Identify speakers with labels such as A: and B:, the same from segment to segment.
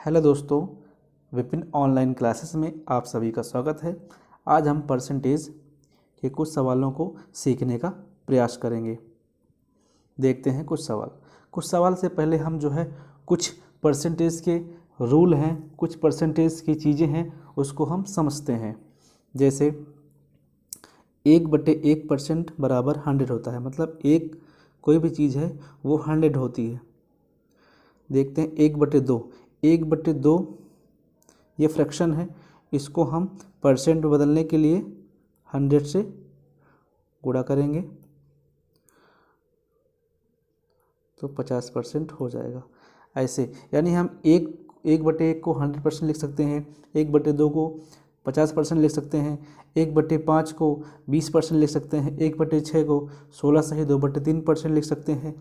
A: Hello दोस्तों, Vipin online classes में आप सभी का स्वागत है। आज हम परसेंटेज के कुछ सवालों को सीखने का प्रयास करेंगे। देखते हैं कुछ सवाल से पहले हम कुछ परसेंटेज के रूल हैं, कुछ परसेंटेज की चीज़ें हैं, उसको हम समझते हैं। जैसे 1/1% बराबर 100 होता है, मतलब एक कोई भी चीज़ है वो 100 होती है। देखते हैं 1/2 ये फ्रैक्शन है, इसको हम परसेंट में बदलने के लिए 100 से गुणा करेंगे तो 50% हो जाएगा। ऐसे यानी हम 1/1 को 100% लिख सकते हैं, 1/2 को 50% लिख सकते हैं, 1/5 को 20% लिख सकते हैं, 1/6 को 16 सही 2/3% लिख सकते हैं,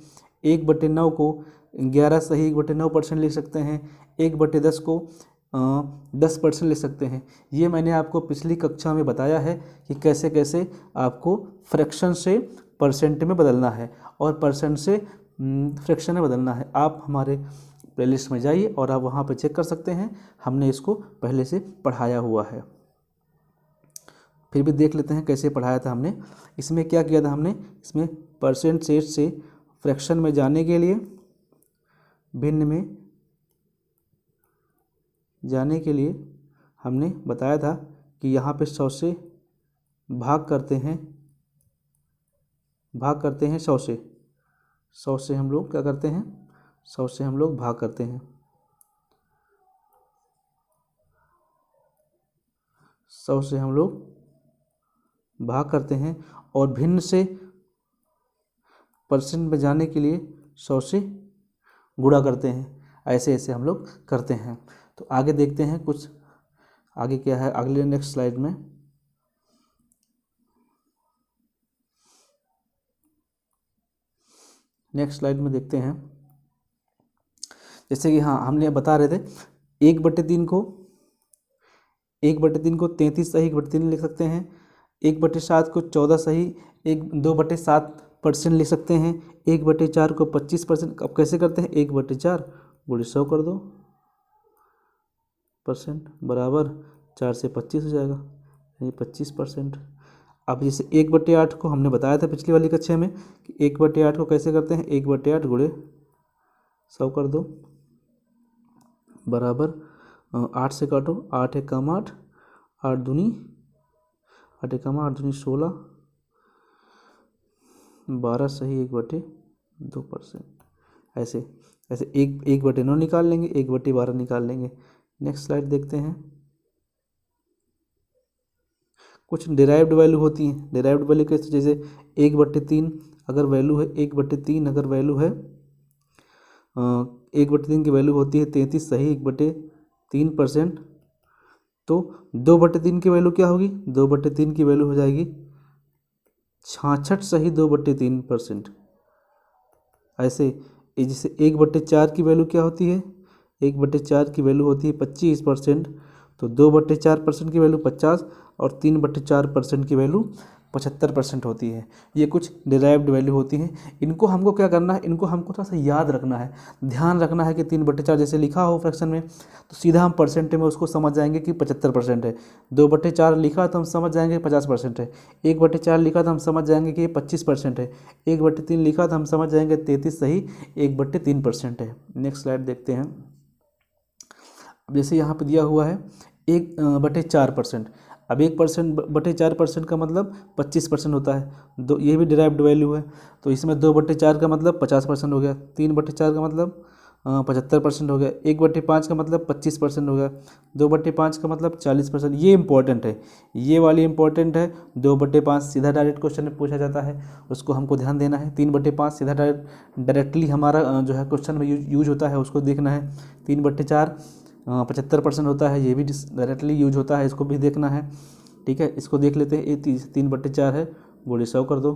A: 1/9 को 11 सही 1/9% लिख सकते हैं, 1/10 को 10% लिख सकते हैं। ये मैंने आपको पिछली कक्षा में बताया है कि कैसे कैसे आपको फ्रैक्शन से परसेंट में बदलना है और परसेंट से फ्रैक्शन में बदलना है। आप हमारे प्लेलिस्ट में जाइए और आप वहाँ पर चेक कर सकते हैं, हमने इसको पहले से पढ़ाया हुआ है। फिर भी देख लेते हैं कैसे पढ़ाया था हमने। इसमें क्या किया था हमने, इसमें परसेंटेज से फ्रैक्शन में जाने के लिए, भिन्न में जाने के लिए हमने बताया था कि यहाँ पे 100 से भाग करते हैं 100 से हम लोग क्या करते हैं, 100 से हम लोग भाग करते हैं, 100 से हम लोग भाग करते हैं और भिन्न से परसेंट में जाने के लिए 100 से गुणा करते हैं। ऐसे ऐसे हम लोग करते हैं। तो आगे देखते हैं कुछ आगे क्या है अगले नेक्स्ट स्लाइड में। नेक्स्ट स्लाइड में देखते हैं, जैसे कि हमने बता रहे थे 1/3 को 33 सही 1/3 लिख सकते हैं, 1/7 को 14 सही 2/7% लिख सकते हैं, 1/4 को 25%। अब कैसे करते हैं, 1/4 गुणे 100 कर दो % बराबर 4 से 25 हो जाएगा, यानी 25%। अब जैसे 1/8 को हमने बताया था पिछली वाली कक्षा में कि 1/8 को कैसे करते हैं, 1/8 गुणे 100 कर दो बराबर 8 से काटो, 8 एकम 8, 8 दूनी 16, 12 सही 1/2%। ऐसे 1/9 निकाल लेंगे, 1/12 निकाल लेंगे। नेक्स्ट स्लाइड देखते हैं। कुछ डिराइव्ड वैल्यू होती हैं। डिराइव्ड वैल्यू कैसे, जैसे 1/3 अगर वैल्यू है 1/3 अगर वैल्यू है 1/3 की वैल्यू होती है 33 सही 1/3%, तो 2/3 की वैल्यू क्या होगी, 2/3 की वैल्यू हो जाएगी 66 सही 2/3%। ऐसे जैसे 1/4 की वैल्यू क्या होती है, 1/4 की वैल्यू होती है 25%, तो 2/4% की वैल्यू 50 और 3/4% की वैल्यू 75% होती है। ये कुछ डिराइव्ड वैल्यू होती हैं। इनको हमको क्या करना है, इनको हमको थोड़ा सा याद रखना है, ध्यान रखना है कि 3/4 जैसे लिखा हो फ्रैक्शन में तो सीधा हम परसेंट में उसको समझ जाएंगे कि 75% है। 2/4 लिखा तो हम समझ जाएंगे 50% है, 1/4 लिखा तो हम समझ जाएंगे कि ये 25% है, 1/3 लिखा तो हम समझ जाएंगे 33 सही 1/3% है। नेक्स्ट स्लाइड देखते हैं। अब जैसे यहाँ पे दिया हुआ है 1/4%। अब 1/4% का मतलब 25% होता है। दो ये भी डिराइव्ड वैल्यू है, तो इसमें 2/4 का मतलब 50% हो गया, 3/4 का मतलब 75% हो गया, 1/5 का मतलब 25% हो गया, 2/5 का मतलब 40%। ये इंपॉर्टेंट है, ये वाली इंपॉर्टेंट है। 2/5 सीधा डायरेक्ट क्वेश्चन में पूछा जाता है, उसको हमको ध्यान देना है। 3/5 सीधा डायरेक्टली हमारा क्वेश्चन में यूज होता है, उसको देखना है। 3/4 75% होता है, ये भी डायरेक्टली यूज होता है, इसको भी देखना है। ठीक है, इसको देख लेते हैं। ये 3/4 है, गुणे 100 कर दो,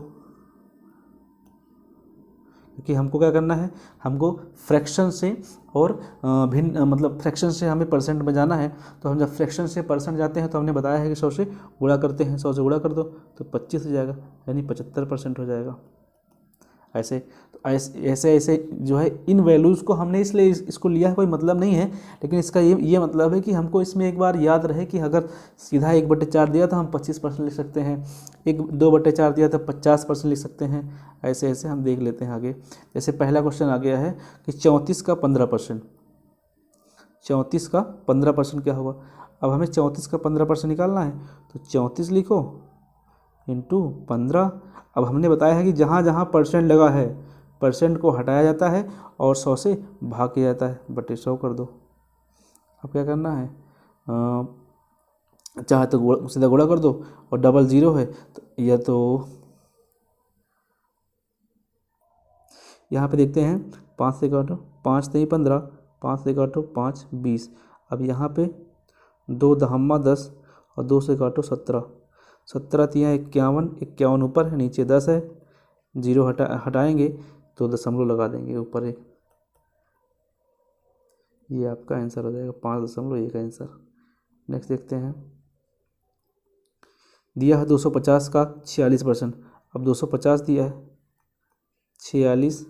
A: क्योंकि हमको क्या करना है, हमको फ्रैक्शन से और भिन्न मतलब फ्रैक्शन से हमें परसेंट में जाना है। तो हम जब फ्रैक्शन से परसेंट जाते हैं तो हमने बताया है कि 100 से गुणा करते हैं, 100 से गुणा कर दो तो 25 हो जाएगा, यानी 75% हो जाएगा। ऐसे तो ऐसे ऐसे जो है इन वैल्यूज़ को हमने इसलिए इसको लिया है, कोई मतलब नहीं है, लेकिन इसका ये मतलब है कि हमको इसमें एक बार याद रहे कि अगर सीधा 1/4 दिया तो हम 25% लिख सकते हैं, 2/4 दिया तो 50% लिख सकते हैं। ऐसे ऐसे हम देख लेते हैं आगे। जैसे पहला क्वेश्चन आ गया है कि 34 का 15%, 34 का 15% क्या होगा। अब हमें 34 का 15% निकालना है, तो 34 लिखो इंटू 15। अब हमने बताया है कि जहाँ जहाँ परसेंट लगा है परसेंट को हटाया जाता है और 100 से भाग किया जाता है, बटे 100 कर दो। अब क्या करना है, चाहे तो सीधा गुणा कर दो, और डबल ज़ीरो है तो यह तो यहाँ पे देखते हैं 5 से काटो, 5 नहीं 15, 5 से काटो 5 20। अब यहाँ पे 2 दहम्मा 10 और 2 से काटो 17, 17 तियाँ 51, 51 ऊपर है नीचे 10 है, जीरो हटाएंगे तो दशमलव लगा देंगे ऊपर एक, ये आपका आंसर हो जाएगा 5.1 आंसर। नेक्स्ट देखते हैं, दिया है 250 का 46%। अब 250 दिया है 46,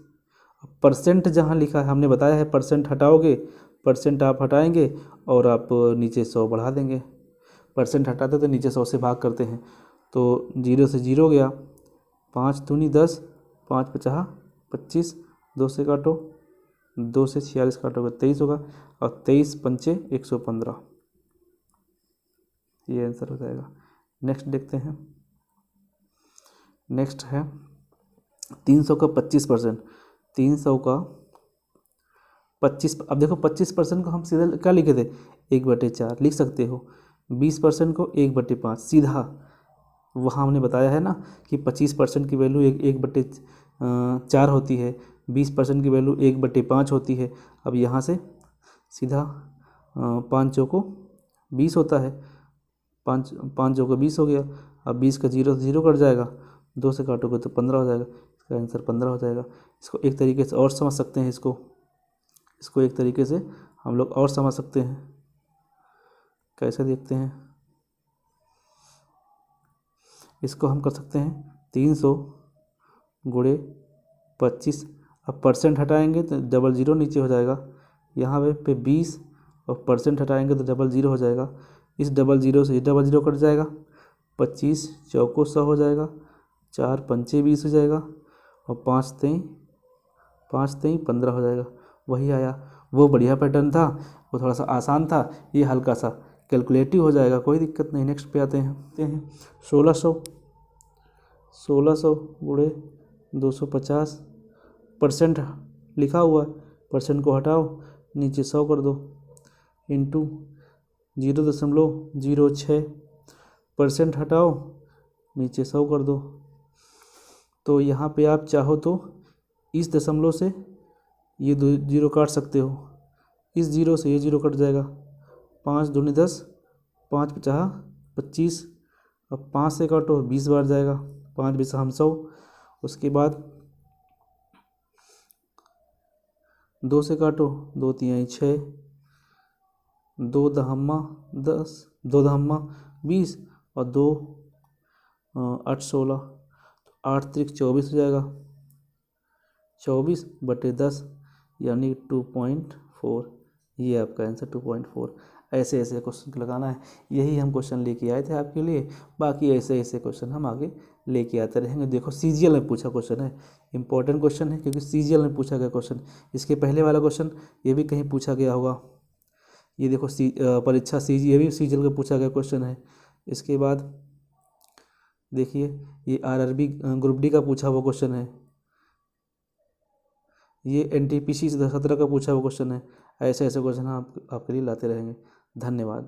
A: परसेंट जहाँ लिखा है हमने बताया है परसेंट हटाओगे, परसेंट आप हटाएंगे और आप नीचे 100 बढ़ा देंगे। परसेंट हटाते तो नीचे 100 से भाग करते हैं, तो 0 से 0 गया, 5 दूनी 10, 5 पचास 25, 2 से काटो, 2 से 46 काटोगे 23 होगा, और 23 पंचे 115, ये आंसर हो जाएगा। नेक्स्ट देखते हैं, नेक्स्ट है 300 का 25%, 300 का 25। अब देखो 25% को हम सीधा क्या लिखे थे, 1/4 लिख सकते हो। 20% को 1/5 सीधा, वहाँ हमने बताया है ना कि 25% की वैल्यू 1/4 होती है, 20% की वैल्यू 1/5 होती है। अब यहाँ से सीधा 5 चौको 20 होता है, 5 चौको 20 हो गया। अब 20 का 0 से 0 कट जाएगा, 2 से काटोगे तो 15 हो जाएगा, इसका आंसर 15 हो जाएगा। इसको एक तरीके से और समझ सकते हैं, इसको एक तरीके से हम लोग और समझ सकते हैं। कैसे देखते हैं, इसको हम कर सकते हैं 300 गुणे 25। अब परसेंट हटाएंगे तो डबल ज़ीरो नीचे हो जाएगा, यहाँ पे 20 और परसेंट हटाएंगे तो डबल ज़ीरो हो जाएगा। इस डबल ज़ीरो से डबल ज़ीरो कट जाएगा, 25 चौको 100 हो जाएगा, 4 पंचे 20 हो जाएगा, और 5 तेई 15 हो जाएगा। वही आया, वो बढ़िया पैटर्न था, वो थोड़ा सा आसान था, ये हल्का सा कैलकुलेटिव हो जाएगा, कोई दिक्कत नहीं। नेक्स्ट पे आते हैं 1600 गुणे 250, परसेंट लिखा हुआ, परसेंट को हटाओ नीचे 100 कर दो, इंटू 0.06, परसेंट हटाओ नीचे 100 कर दो। तो यहाँ पे आप चाहो तो इस दशमलव से ये 0 काट सकते हो, इस 0 से ये 0 कट जाएगा, 5 दूनी 10, 5 पचास 25, अब 5 से काटो 20 बार जाएगा, 5 20 हम 100। उसके बाद 2 से काटो, 2 तिहाई 6, 2 दहम्मा 10, 2 दहम्मा 20 और 2 8 16, 8 त्रिक 24 हो जाएगा, 24/10 यानी 2.4, ये आपका आंसर 2.4। ऐसे ऐसे क्वेश्चन लगाना है, यही हम क्वेश्चन लेके आए थे आपके लिए। बाकी ऐसे ऐसे क्वेश्चन हम आगे लेके आते रहेंगे। देखो सीजीएल में पूछा क्वेश्चन है, इंपॉर्टेंट क्वेश्चन है, क्योंकि सीजीएल में पूछा गया क्वेश्चन। इसके पहले वाला क्वेश्चन ये भी कहीं पूछा गया होगा, ये देखो परीक्षा ये भी सीजीएल का पूछा गया क्वेश्चन है। इसके बाद देखिए ये आरआरबी ग्रुप डी का पूछा हुआ क्वेश्चन है, ये एनटीपीसी 17 का पूछा हुआ क्वेश्चन है। ऐसे ऐसे क्वेश्चन हम आपके लिए लाते रहेंगे। धन्यवाद।